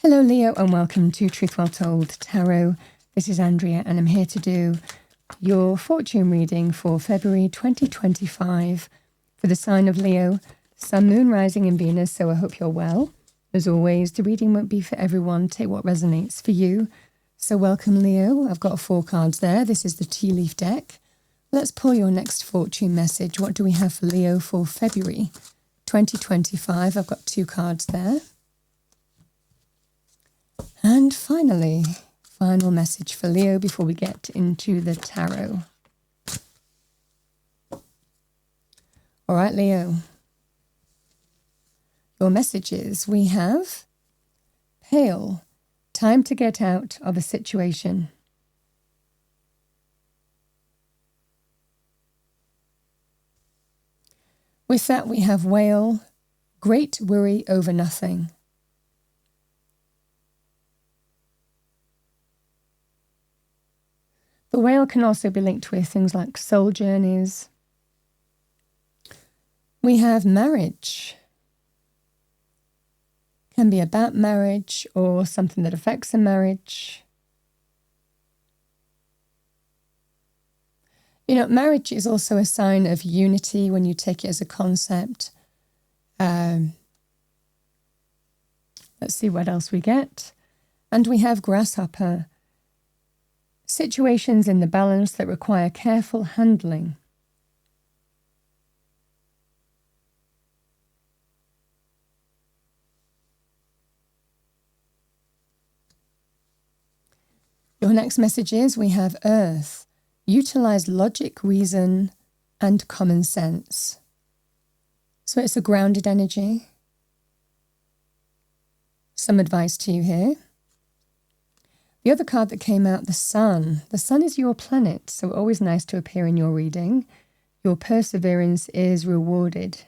Hello Leo and welcome to Truth Well Told Tarot. This is Andrea and I'm here to do your fortune reading for February 2025 for the sign of Leo, Sun, Moon, Rising and Venus, so I hope you're well. As always, the reading won't be for everyone. Take what resonates for you. So welcome Leo. I've got 4 cards there. This is the tea leaf deck. Let's pull your next fortune message. What do we have for Leo for February 2025? I've got 2 cards there. And finally, final message for Leo before we get into the tarot. All right, Leo. Your messages, we have pale, time to get out of a situation. With that, we have whale, great worry over nothing. The whale can also be linked with things like soul journeys. We have marriage. Can be about marriage or something that affects a marriage. You know, marriage is also a sign of unity when you take it as a concept. Let's see what else we get. And we have grasshopper. Situations in the balance that require careful handling. Your next message is we have Earth. Utilize logic, reason, and common sense. So it's a grounded energy. Some advice to you here. The other card that came out, the Sun. The Sun is your planet, so always nice to appear in your reading. Your perseverance is rewarded.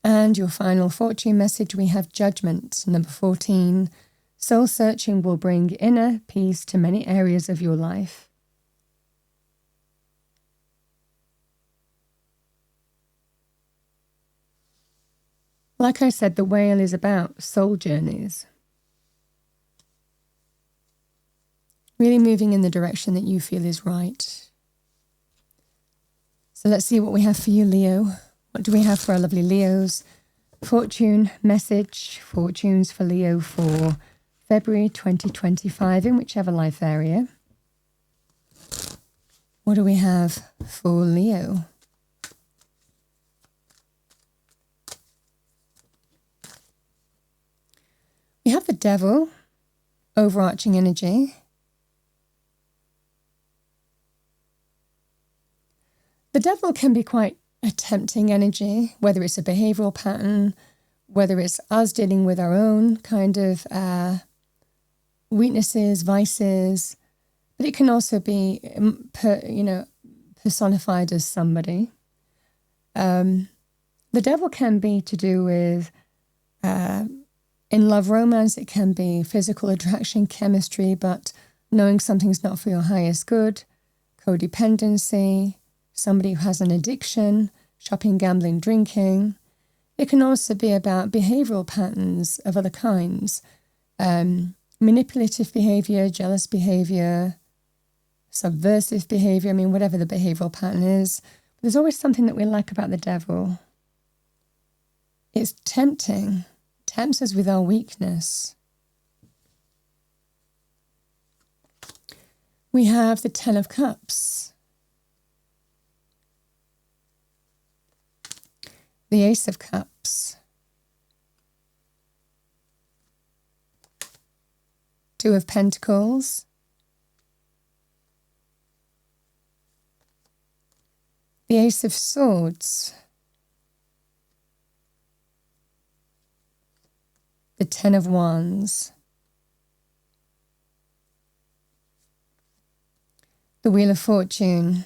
And your final fortune message, we have Judgment, number 14. Soul searching will bring inner peace to many areas of your life. Like I said, the whale is about soul journeys. Really moving in the direction that you feel is right. So let's see what we have for you, Leo. What do we have for our lovely Leos? Fortune message, fortunes for Leo for February 2025 in whichever life area. What do we have for Leo? We have the Devil, overarching energy. The Devil can be quite a tempting energy, whether it's a behavioral pattern, whether it's us dealing with our own kind of weaknesses, vices, but it can also be, personified as somebody. The Devil can be to do with in love romance, it can be physical attraction, chemistry, but knowing something's not for your highest good, codependency, somebody who has an addiction, shopping, gambling, drinking. It can also be about behavioral patterns of other kinds, manipulative behavior, jealous behavior, subversive behavior, whatever the behavioral pattern is. There's always something that we like about the Devil. It's tempting. Tempts us with our weakness. We have the 10 of Cups. The Ace of Cups. 2 of Pentacles. The Ace of Swords. The 10 of Wands. The Wheel of Fortune.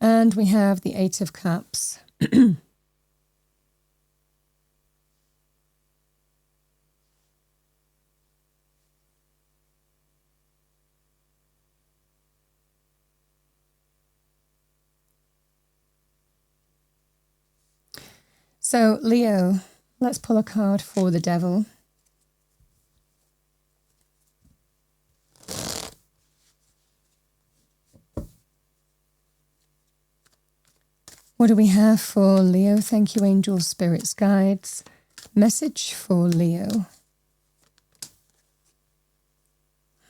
And we have the 8 of Cups. So, Leo, let's pull a card for the devil. What do we have for Leo? Thank you, angels, spirits, guides. Message for Leo.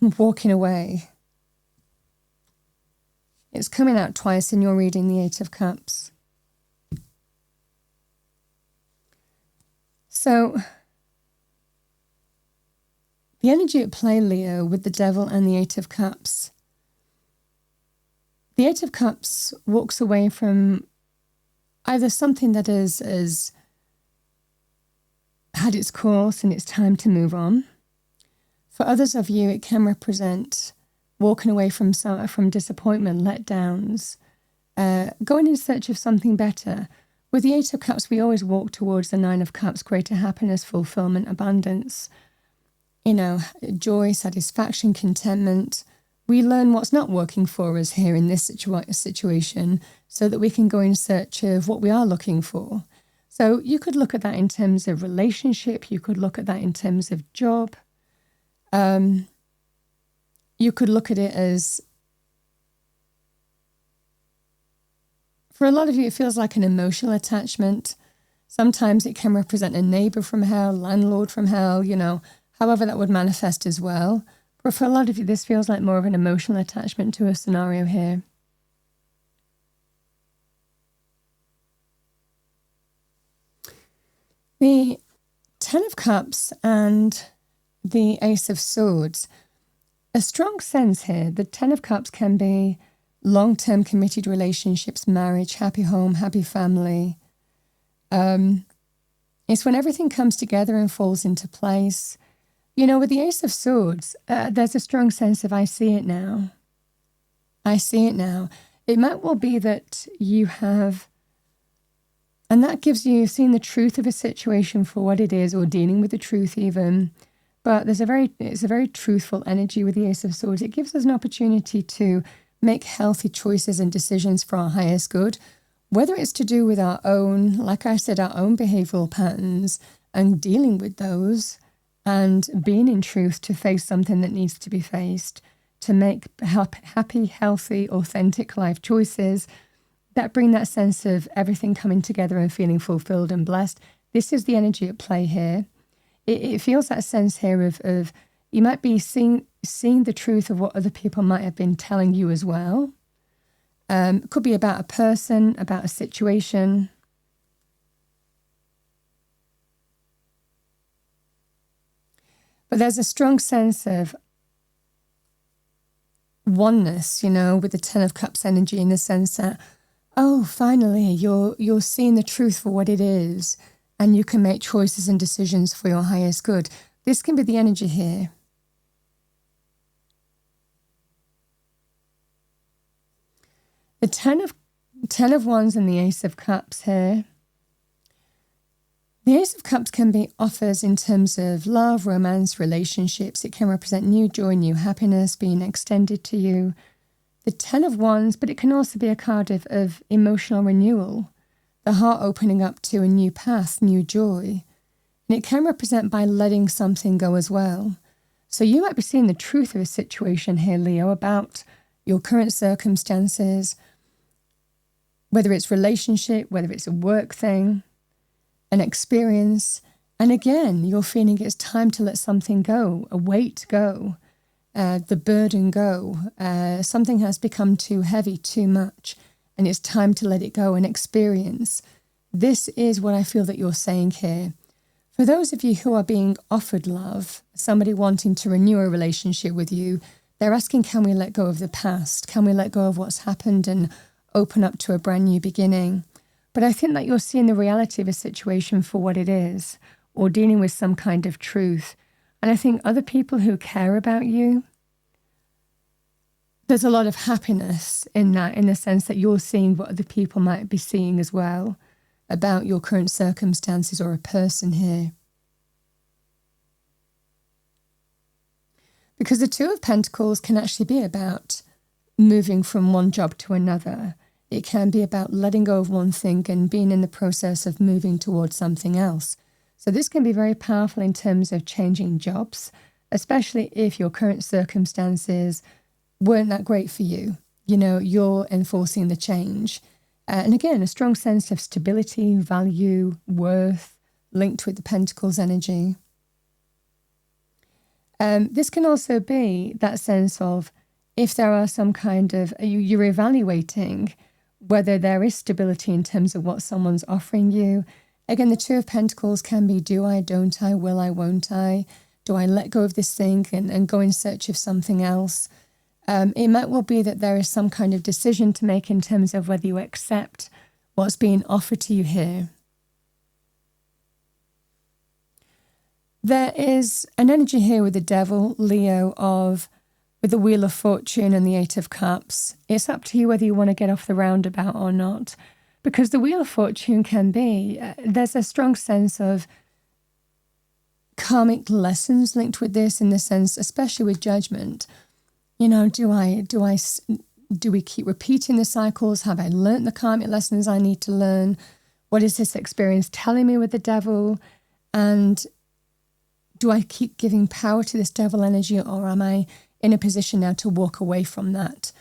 Walking away. It's coming out twice in your reading, the Eight of Cups. So, the energy at play, Leo, with the devil and the Eight of Cups. The Eight of Cups walks away from either something that has had its course and it's time to move on. For others of you, it can represent walking away from disappointment, letdowns, going in search of something better. With the Eight of Cups, we always walk towards the Nine of Cups, greater happiness, fulfillment, abundance, joy, satisfaction, contentment. We learn what's not working for us here in this situation so that we can go in search of what we are looking for. So you could look at that in terms of relationship. You could look at that in terms of job. You could look at it as, for a lot of you, it feels like an emotional attachment. Sometimes it can represent a neighbor from hell, landlord from hell, however that would manifest as well. But for a lot of you, this feels like more of an emotional attachment to a scenario here. The Ten of Cups and the Ace of Swords. A strong sense here. The Ten of Cups can be long-term committed relationships, marriage, happy home, happy family. It's when everything comes together and falls into place. With the Ace of Swords, there's a strong sense of I see it now. I see it now. It might well be that you have, and that gives you seeing the truth of a situation for what it is, or dealing with the truth even. But it's a very truthful energy with the Ace of Swords. It gives us an opportunity to make healthy choices and decisions for our highest good, whether it's to do with our own, like I said, our own behavioral patterns and dealing with those and being in truth to face something that needs to be faced, to make happy, healthy, authentic life choices that bring that sense of everything coming together and feeling fulfilled and blessed. This is the energy at play here. It feels that sense here of you might be seeing the truth of what other people might have been telling you as well. It could be about a person, about a situation. But there's a strong sense of oneness, with the Ten of Cups energy, in the sense that, oh, finally, you're seeing the truth for what it is, and you can make choices and decisions for your highest good. This can be the energy here. The Ten of Wands and the Ace of Cups here. The Ace of Cups can be offers in terms of love, romance, relationships. It can represent new joy, new happiness being extended to you. The Ten of Wands, but it can also be a card of emotional renewal, the heart opening up to a new path, new joy. And it can represent by letting something go as well. So you might be seeing the truth of a situation here, Leo, about your current circumstances, whether it's relationship, whether it's a work thing, an experience. And again, you're feeling it's time to let something go, a weight go, the burden go. Something has become too heavy, too much, and it's time to let it go and experience. This is what I feel that you're saying here. For those of you who are being offered love, somebody wanting to renew a relationship with you, they're asking, can we let go of the past? Can we let go of what's happened and open up to a brand new beginning? But I think that you're seeing the reality of a situation for what it is, or dealing with some kind of truth. And I think other people who care about you, there's a lot of happiness in that, in the sense that you're seeing what other people might be seeing as well about your current circumstances or a person here. Because the Two of Pentacles can actually be about moving from one job to another. It can be about letting go of one thing and being in the process of moving towards something else. So this can be very powerful in terms of changing jobs, especially if your current circumstances weren't that great for you. You know, you're enforcing the change. And again, a strong sense of stability, value, worth, linked with the Pentacles energy. This can also be that sense of if there are some kind of, you're evaluating whether there is stability in terms of what someone's offering you. Again, the Two of Pentacles can be do I, don't I, will I, won't I? Do I let go of this thing and go in search of something else? It might well be that there is some kind of decision to make in terms of whether you accept what's being offered to you here. There is an energy here with the Devil, Leo, with the Wheel of Fortune and the Eight of Cups. It's up to you whether you want to get off the roundabout or not. Because the Wheel of Fortune can be, there's a strong sense of karmic lessons linked with this, in the sense, especially with judgment. You know, do we keep repeating the cycles? Have I learnt the karmic lessons I need to learn? What is this experience telling me with the Devil? And do I keep giving power to this Devil energy, or am I in a position now to walk away from that?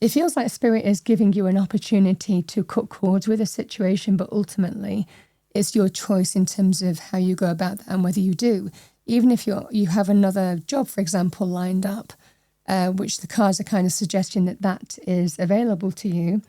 It feels like Spirit is giving you an opportunity to cut cords with a situation, but ultimately it's your choice in terms of how you go about that and whether you do. Even if you have another job, for example, lined up, which the cards are kind of suggesting that is available to you,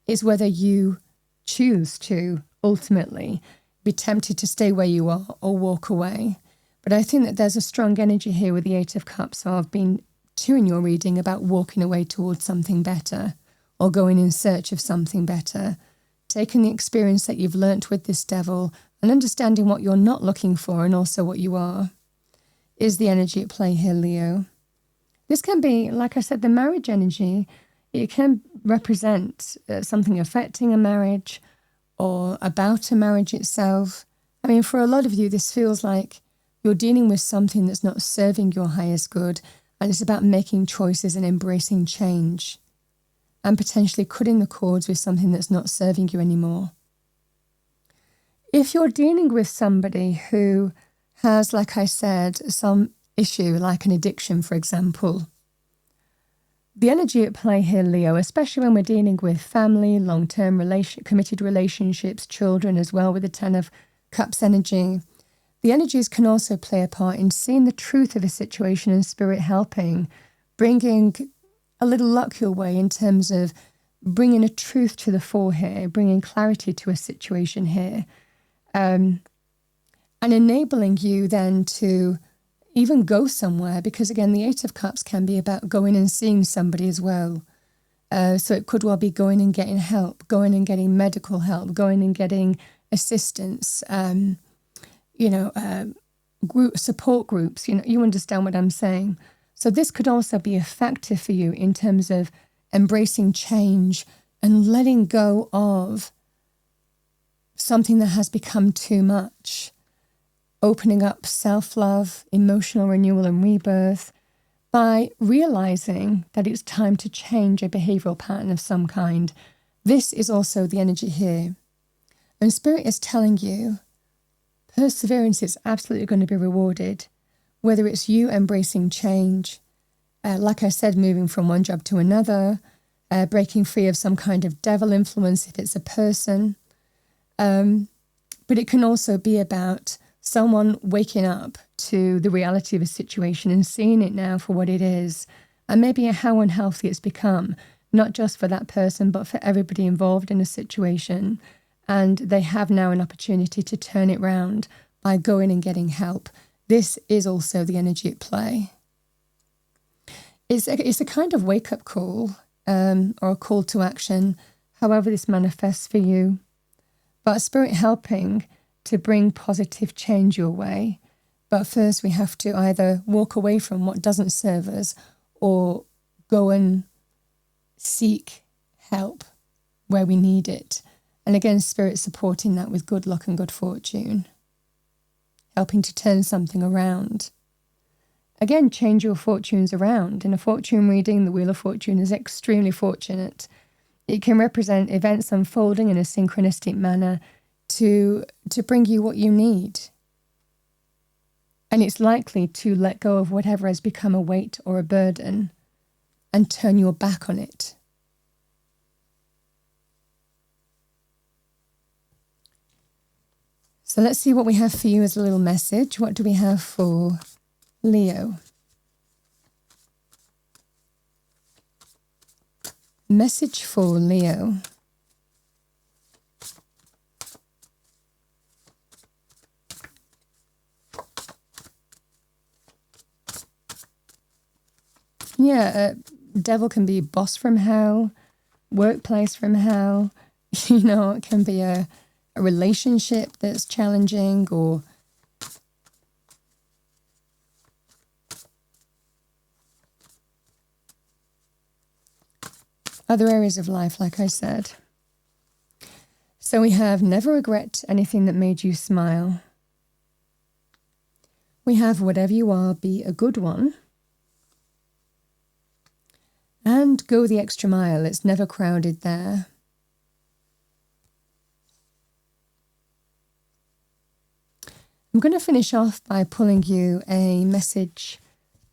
is whether you choose to ultimately be tempted to stay where you are or walk away. But I think that there's a strong energy here with the Eight of Cups of being two in your reading about walking away towards something better or going in search of something better, taking the experience that you've learnt with this Devil and understanding what you're not looking for and also what you are, is the energy at play here, Leo. This can be, like I said, the marriage energy. It can represent something affecting a marriage or about a marriage itself. I mean, for a lot of you, this feels like you're dealing with something that's not serving your highest good, and it's about making choices and embracing change and potentially cutting the cords with something that's not serving you anymore. If you're dealing with somebody who has, like I said, some issue like an addiction, for example, the energy at play here, Leo, especially when we're dealing with family, long-term committed relationships, children as well, with the Ten of Cups energy, the energies can also play a part in seeing the truth of a situation and Spirit helping, bringing a little luck your way in terms of bringing a truth to the fore here, bringing clarity to a situation here, and enabling you then to even go somewhere, because again, the Eight of Cups can be about going and seeing somebody as well. So it could well be going and getting help, going and getting medical help, going and getting assistance, support groups, you understand what I'm saying. So this could also be a factor for you in terms of embracing change and letting go of something that has become too much, opening up self-love, emotional renewal and rebirth by realizing that it's time to change a behavioral pattern of some kind. This is also the energy here. And Spirit is telling you perseverance is absolutely going to be rewarded, whether it's you embracing change, like I said, moving from one job to another, breaking free of some kind of devil influence if it's a person. But it can also be about someone waking up to the reality of a situation and seeing it now for what it is, and maybe how unhealthy it's become, not just for that person, but for everybody involved in a situation. And they have now an opportunity to turn it round by going and getting help. This is also the energy at play. It's a kind of wake-up call or a call to action, however this manifests for you. But Spirit helping to bring positive change your way. But first we have to either walk away from what doesn't serve us or go and seek help where we need it. And again, Spirit supporting that with good luck and good fortune, helping to turn something around. Again, change your fortunes around. In a fortune reading, the Wheel of Fortune is extremely fortunate. It can represent events unfolding in a synchronistic manner to bring you what you need. And it's likely to let go of whatever has become a weight or a burden and turn your back on it. So let's see what we have for you as a little message. What do we have for Leo? Message for Leo. Yeah, devil can be boss from hell, workplace from hell. It can be a relationship that's challenging, or other areas of life, like I said. So we have never regret anything that made you smile. We have whatever you are, be a good one. And go the extra mile. It's never crowded there. I'm going to finish off by pulling you a message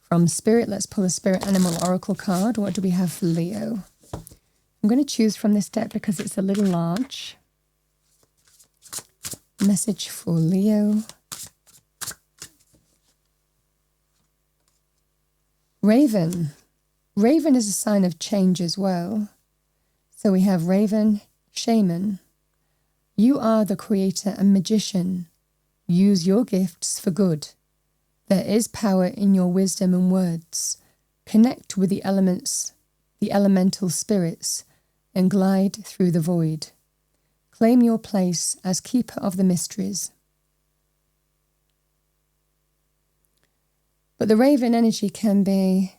from Spirit. Let's pull a Spirit Animal Oracle card. What do we have for Leo? I'm going to choose from this deck because it's a little large. Message for Leo. Raven. Raven is a sign of change as well. So we have Raven, Shaman. You are the creator and magician. Use your gifts for good. There is power in your wisdom and words. Connect with the elements, the elemental spirits, and glide through the void. Claim your place as keeper of the mysteries. But the Raven energy can be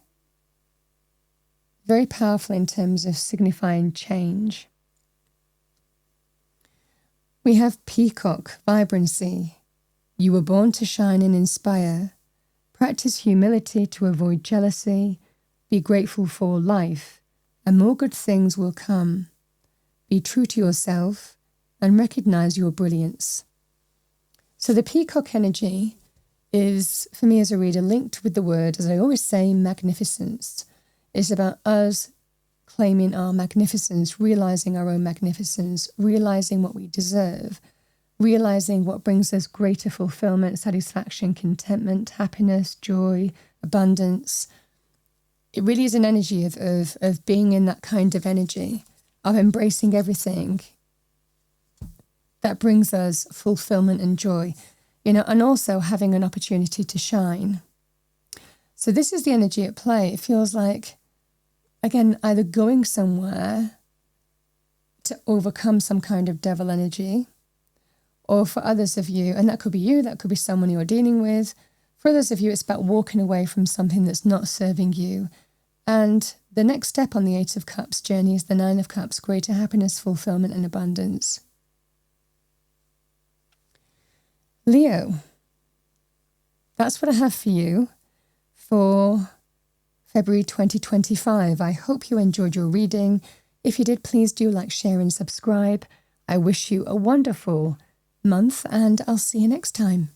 very powerful in terms of signifying change. We have Peacock, vibrancy. You were born to shine and inspire. Practice humility to avoid jealousy. Be grateful for life, and more good things will come. Be true to yourself and recognize your brilliance. So the Peacock energy is, for me as a reader, linked with the word, as I always say, magnificence. It's about us claiming our magnificence, realizing our own magnificence, realizing what we deserve, realizing what brings us greater fulfillment, satisfaction, contentment, happiness, joy, abundance. It really is an energy of being in that kind of energy, of embracing everything that brings us fulfillment and joy, and also having an opportunity to shine. So this is the energy at play. It feels like, again, either going somewhere to overcome some kind of devil energy, or for others of you, and that could be you, that could be someone you're dealing with. For others of you, it's about walking away from something that's not serving you. And the next step on the Eight of Cups journey is the Nine of Cups, greater happiness, fulfillment, and abundance. Leo, that's what I have for you for February 2025. I hope you enjoyed your reading. If you did, please do like, share, and subscribe. I wish you a wonderful month, and I'll see you next time.